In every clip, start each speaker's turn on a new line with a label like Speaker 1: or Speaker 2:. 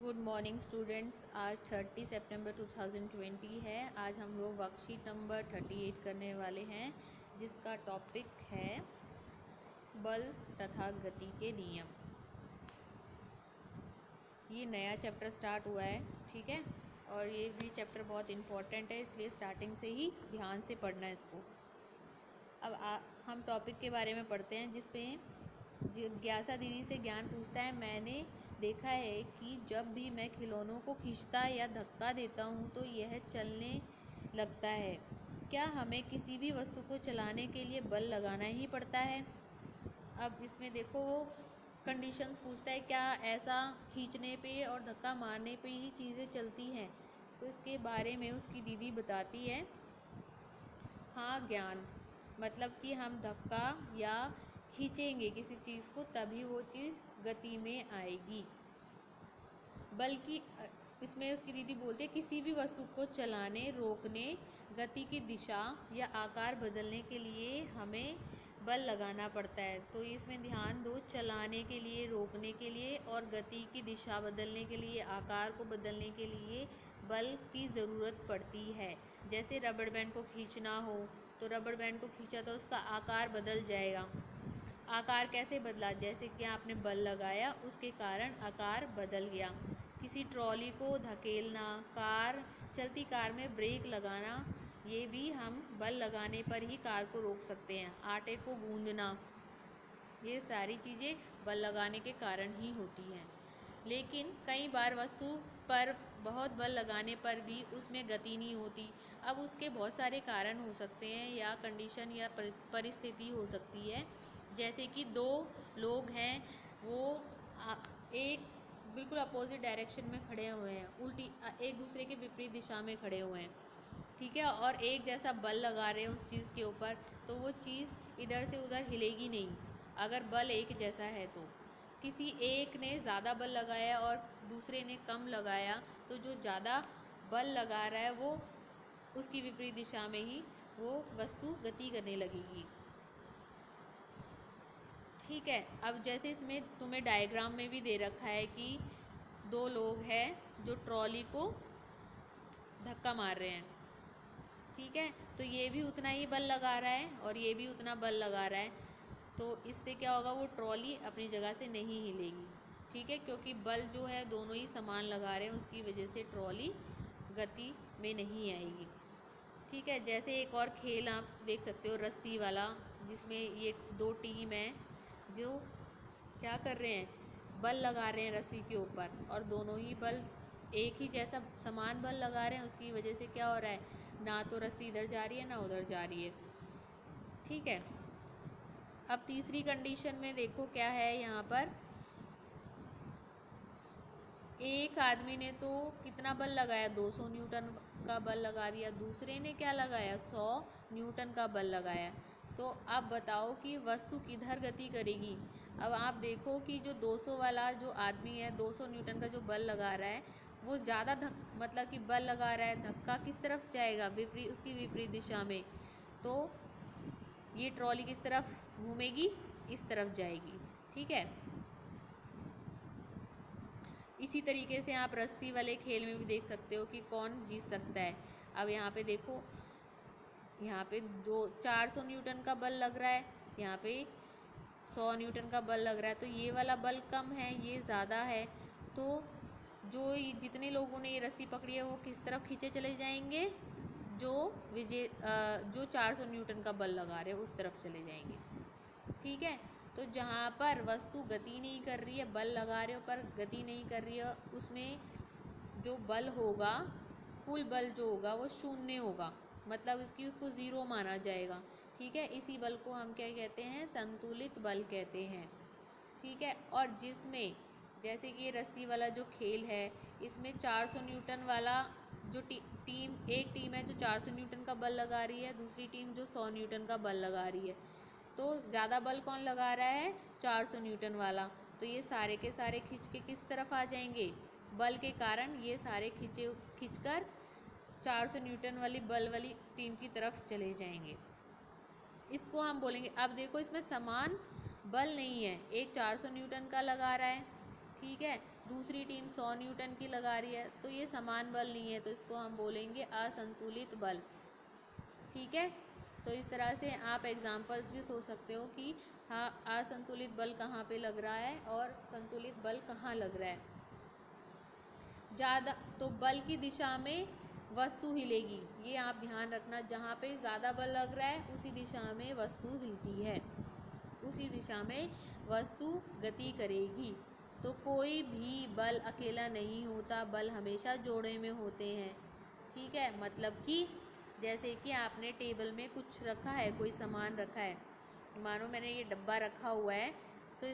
Speaker 1: Good morning students. आज 30 सितंबर 2020 है। आज हम लोग वर्कशीट नंबर 38 करने वाले हैं, जिसका टॉपिक है बल तथा गति के नियम। ये नया चैप्टर स्टार्ट हुआ है, ठीक है, और ये भी चैप्टर बहुत इम्पोर्टेंट है, इसलिए स्टार्टिंग से ही ध्यान से पढ़ना है इसको। अब हम टॉपिक के बारे में पढ़ते हैं, जिसमें जिज्ञासा दीदी से ज्ञान पूछता है। मैंने देखा है कि जब भी मैं खिलौनों को खींचता या धक्का देता हूँ तो यह चलने लगता है। क्या हमें किसी भी वस्तु को चलाने के लिए बल लगाना ही पड़ता है? अब इसमें देखो, वो कंडीशंस पूछता है, क्या ऐसा खींचने पे और धक्का मारने पे ही चीज़ें चलती हैं? तो इसके बारे में उसकी दीदी बताती है, हाँ ज्ञान, मतलब कि हम धक्का या खींचेंगे किसी चीज़ को तभी वो चीज़ गति में आएगी। बल्कि इसमें उसकी दीदी बोलते हैं, किसी भी वस्तु को चलाने, रोकने, गति की दिशा या आकार बदलने के लिए हमें बल लगाना पड़ता है। तो इसमें ध्यान दो, चलाने के लिए, रोकने के लिए और गति की दिशा बदलने के लिए, आकार को बदलने के लिए बल की ज़रूरत पड़ती है। जैसे रबड़ बैंड को खींचना हो तो रबड़ बैंड को खींचा तो उसका आकार बदल जाएगा। आकार कैसे बदला? जैसे कि आपने बल लगाया, उसके कारण आकार बदल गया। किसी ट्रॉली को धकेलना, चलती कार में ब्रेक लगाना, ये भी हम बल लगाने पर ही कार को रोक सकते हैं। आटे को गूंदना, ये सारी चीज़ें बल लगाने के कारण ही होती हैं। लेकिन कई बार वस्तु पर बहुत बल लगाने पर भी उसमें गति नहीं होती। अब उसके बहुत सारे कारण हो सकते हैं, या कंडीशन या परिस्थिति हो सकती है। जैसे कि दो लोग हैं, वो एक बिल्कुल अपोजिट डायरेक्शन में खड़े हुए हैं, उल्टी एक दूसरे के विपरीत दिशा में खड़े हुए हैं, ठीक है, और एक जैसा बल लगा रहे हैं उस चीज़ के ऊपर, तो वो चीज़ इधर से उधर हिलेगी नहीं अगर बल एक जैसा है। तो किसी एक ने ज़्यादा बल लगाया और दूसरे ने कम लगाया, तो जो ज़्यादा बल लगा रहा है वो उसकी विपरीत दिशा में ही वो वस्तु गति करने लगेगी, ठीक है। अब जैसे इसमें तुम्हें डायग्राम में भी दे रखा है कि दो लोग हैं जो ट्रॉली को धक्का मार रहे हैं, ठीक है, तो ये भी उतना ही बल लगा रहा है और ये भी उतना बल लगा रहा है। तो इससे क्या होगा, वो ट्रॉली अपनी जगह से नहीं हिलेगी, ठीक है, क्योंकि बल जो है दोनों ही समान लगा रहे हैं, उसकी वजह से ट्रॉली गति में नहीं आएगी, ठीक है। जैसे एक और खेल आप देख सकते हो, रस्सी वाला, जिसमें ये दो टीम है जो क्या कर रहे हैं, बल लगा रहे हैं रस्सी के ऊपर, और दोनों ही बल एक ही जैसा समान बल लगा रहे हैं। उसकी वजह से क्या हो रहा है, ना तो रस्सी इधर जा रही है ना उधर जा रही है, ठीक है। अब तीसरी कंडीशन में देखो क्या है यहाँ पर, एक आदमी ने तो कितना बल लगाया, 200 न्यूटन का बल लगा दिया, दूसरे ने क्या लगाया, 100 न्यूटन का बल लगाया। तो अब बताओ कि वस्तु किधर गति करेगी। अब आप देखो कि जो 200 वाला जो आदमी है, 200 न्यूटन का जो बल लगा रहा है, वो ज़्यादा मतलब कि बल लगा रहा है, धक्का किस तरफ जाएगा, उसकी विपरीत दिशा में। तो ये ट्रॉली किस तरफ घूमेगी, इस तरफ जाएगी, ठीक है। इसी तरीके से आप रस्सी वाले खेल में भी देख सकते हो कि कौन जीत सकता है। अब यहाँ पे देखो, यहाँ पे 400 न्यूटन का बल लग रहा है, यहाँ पे 100 न्यूटन का बल लग रहा है, तो ये वाला बल कम है, ये ज़्यादा है। तो जितने लोगों ने ये रस्सी पकड़ी है वो किस तरफ खींचे चले जाएंगे, जो 400 न्यूटन का बल लगा रहे हैं उस तरफ चले जाएंगे, ठीक है। तो जहाँ पर वस्तु गति नहीं कर रही है, बल लगा रहे हो पर गति नहीं कर रही है, उसमें जो बल होगा, कुल बल जो होगा वो शून्य होगा, मतलब कि उसको ज़ीरो माना जाएगा, ठीक है। इसी बल को हम क्या कहते हैं, संतुलित बल कहते हैं, ठीक है। और जिसमें जैसे कि ये रस्सी वाला जो खेल है, इसमें 400 न्यूटन वाला जो एक टीम है जो 400 न्यूटन का बल लगा रही है, दूसरी टीम जो 100 न्यूटन का बल लगा रही है। तो ज़्यादा बल कौन लगा रहा है, 400 न्यूटन वाला। तो ये सारे के सारे खींच के किस तरफ आ जाएंगे, बल के कारण ये सारे खींचकर 400 न्यूटन वाली बल वाली टीम की तरफ चले जाएंगे। इसको हम बोलेंगे। अब देखो, इसमें समान बल नहीं है, एक 400 न्यूटन का लगा रहा है, ठीक है, दूसरी टीम 100 न्यूटन की लगा रही है, तो ये समान बल नहीं है, तो इसको हम बोलेंगे असंतुलित बल। ठीक है, तो इस तरह से आप एग्जाम्पल्स भी सोच सकते हो कि हाँ, असंतुलित बल कहाँ पे लग रहा है और संतुलित बल कहाँ लग रहा है। ज़्यादा तो बल की दिशा में वस्तु हिलेगी, ये आप ध्यान रखना, जहाँ पे ज़्यादा बल लग रहा है उसी दिशा में वस्तु हिलती है, उसी दिशा में वस्तु गति करेगी। तो कोई भी बल अकेला नहीं होता, बल हमेशा जोड़े में होते हैं। ठीक है, मतलब कि जैसे कि आपने टेबल में कुछ रखा है, कोई सामान रखा है, मानो मैंने ये डब्बा रखा हुआ है, तो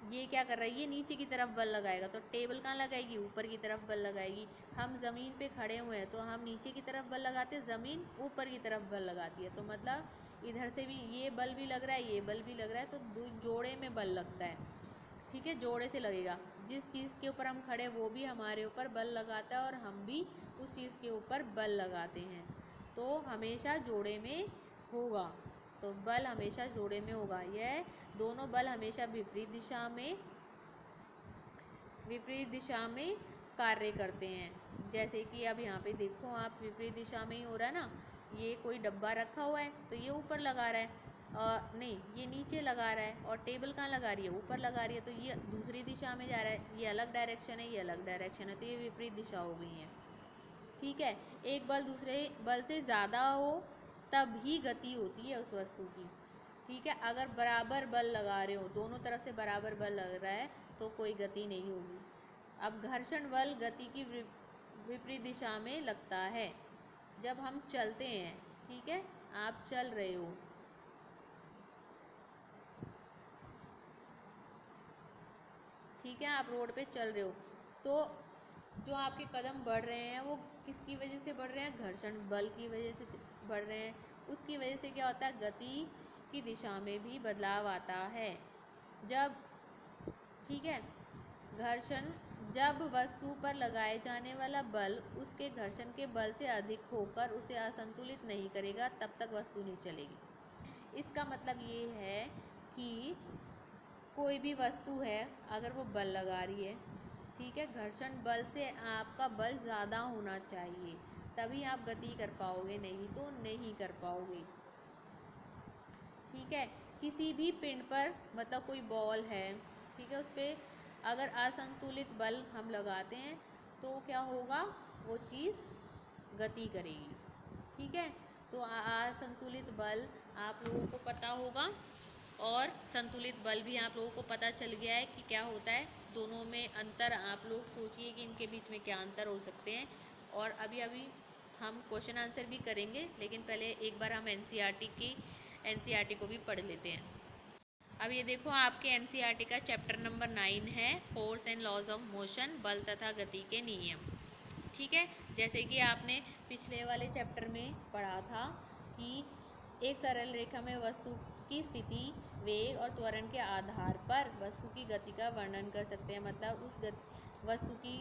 Speaker 1: ये क्या कर रहा है, ये नीचे की तरफ बल लगाएगा, तो टेबल कहाँ लगाएगी, ऊपर की तरफ बल लगाएगी। हम ज़मीन पे खड़े हुए हैं, तो हम नीचे की तरफ बल लगाते हैं, ज़मीन ऊपर की तरफ बल लगाती है, तो मतलब इधर से भी ये बल भी लग रहा है, ये बल भी लग रहा है, तो जोड़े में बल लगता है। ठीक है, जोड़े से लगेगा, जिस चीज़ के ऊपर हम खड़े वो भी हमारे ऊपर बल लगाता है और हम भी उस चीज़ के ऊपर बल लगाते हैं, तो हमेशा जोड़े में होगा। तो बल हमेशा जोड़े में होगा। यह दोनों बल हमेशा विपरीत दिशा में कार्य करते हैं। जैसे कि अब यहाँ पे देखो आप, विपरीत दिशा में ही हो रहा है ना, ये कोई डब्बा रखा हुआ है तो ये ऊपर लगा रहा है, और नहीं ये नीचे लगा रहा है, और टेबल कहाँ लगा रही है, ऊपर लगा रही है, तो ये दूसरी दिशा में जा रहा है, ये अलग डायरेक्शन है, ये अलग डायरेक्शन है, तो ये विपरीत दिशा हो गई है। ठीक है, एक बल दूसरे बल से ज़्यादा हो तब ही गति होती है उस वस्तु की। ठीक है, अगर बराबर बल लगा रहे हो, दोनों तरफ से बराबर बल लग रहा है, तो कोई गति नहीं होगी। अब घर्षण बल गति की विपरीत दिशा में लगता है जब हम चलते हैं। ठीक है, आप चल रहे हो, ठीक है, आप रोड पे चल रहे हो, तो जो आपके कदम बढ़ रहे हैं वो किसकी वजह से बढ़ रहे हैं, घर्षण बल की वजह से बढ़ रहे हैं। उसकी वजह से क्या होता है, गति की दिशा में भी बदलाव आता है। जब ठीक है, घर्षण जब वस्तु पर लगाए जाने वाला बल उसके घर्षण के बल से अधिक होकर उसे असंतुलित नहीं करेगा, तब तक वस्तु नहीं चलेगी। इसका मतलब ये है कि कोई भी वस्तु है, अगर वो बल लगा रही है, ठीक है, घर्षण बल से आपका बल ज़्यादा होना चाहिए, तभी आप गति कर पाओगे, नहीं तो नहीं कर पाओगे। ठीक है, किसी भी पिंड पर, मतलब कोई बॉल है, ठीक है, उस पर अगर असंतुलित बल हम लगाते हैं तो क्या होगा, वो चीज़ गति करेगी। ठीक है, तो असंतुलित बल आप लोगों को पता होगा, और संतुलित बल भी आप लोगों को पता चल गया है कि क्या होता है। दोनों में अंतर आप लोग सोचिए कि इनके बीच में क्या अंतर हो सकते हैं, और अभी अभी हम क्वेश्चन आंसर भी करेंगे, लेकिन पहले एक बार हम एनसीईआरटी को भी पढ़ लेते हैं। अब ये देखो, आपके एनसीईआरटी का चैप्टर नंबर 9 है, force and laws of motion, बल तथा गति के नियम। ठीक है, जैसे कि आपने पिछले वाले चैप्टर में पढ़ा था कि एक सरल रेखा में वस्तु की स्थिति, वेग और त्वरण के आधार पर वस्तु की गति का वर्णन कर सकते हैं, मतलब उस वस्तु की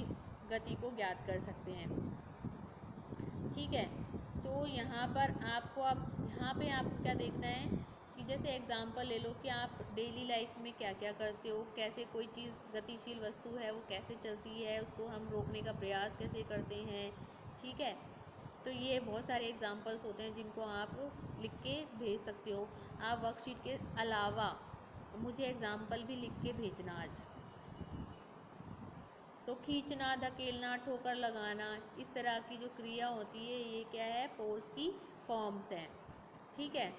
Speaker 1: गति को ज्ञात कर सकते हैं। ठीक है, तो यहाँ पे आपको क्या देखना है कि जैसे एग्जाम्पल ले लो कि आप डेली लाइफ में क्या क्या करते हो, कैसे कोई चीज़ गतिशील वस्तु है वो कैसे चलती है, उसको हम रोकने का प्रयास कैसे करते हैं। ठीक है, तो ये बहुत सारे एग्जाम्पल्स होते हैं जिनको आप लिख के भेज सकते हो। आप वर्कशीट के अलावा मुझे एग्जाम्पल भी लिख के भेजना आज। तो खींचना, धकेलना, ठोकर लगाना, इस तरह की जो क्रिया होती है ये क्या है, फोर्स की फॉर्म्स हैं। ठीक है,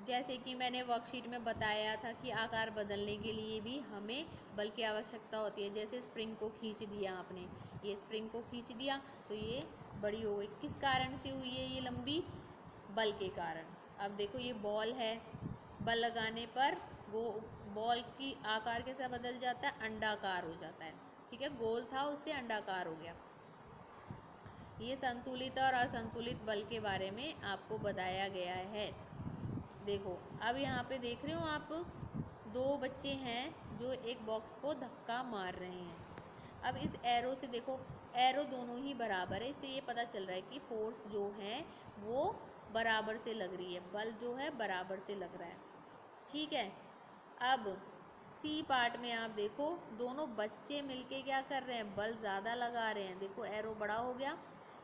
Speaker 1: जैसे कि मैंने वर्कशीट में बताया था कि आकार बदलने के लिए भी हमें बल की आवश्यकता होती है। जैसे स्प्रिंग को खींच दिया आपने, ये स्प्रिंग को खींच दिया तो ये बड़ी हो गई, किस कारण से हुई है ये लंबी, बल के कारण। अब देखो ये बॉल है, बल लगाने पर वो बॉल की आकार कैसा बदल जाता है, अंडाकार हो जाता है। ठीक है, गोल था उससे अंडाकार हो गया। ये संतुलित और असंतुलित बल के बारे में आपको बताया गया है। देखो, अब यहाँ पे देख रहे हो आप, दो बच्चे हैं जो एक बॉक्स को धक्का मार रहे हैं। अब इस एरो से देखो, एरो दोनों ही बराबर है, इससे ये पता चल रहा है कि फोर्स जो है वो बराबर से लग रही है, बल जो है बराबर से लग रहा है। ठीक है, अब सी पार्ट में आप देखो दोनों बच्चे मिलके क्या कर रहे हैं, बल ज़्यादा लगा रहे हैं। देखो एरो बड़ा हो गया,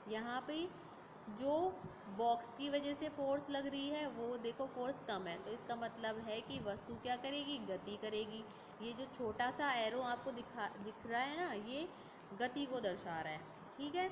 Speaker 1: यहाँ पे जो बॉक्स की वजह से फोर्स लग रही है वो देखो फोर्स कम है, तो इसका मतलब है कि वस्तु क्या करेगी, गति करेगी। ये जो छोटा सा एरो आपको दिख रहा है ना, ये गति को दर्शा रहा है। ठीक है,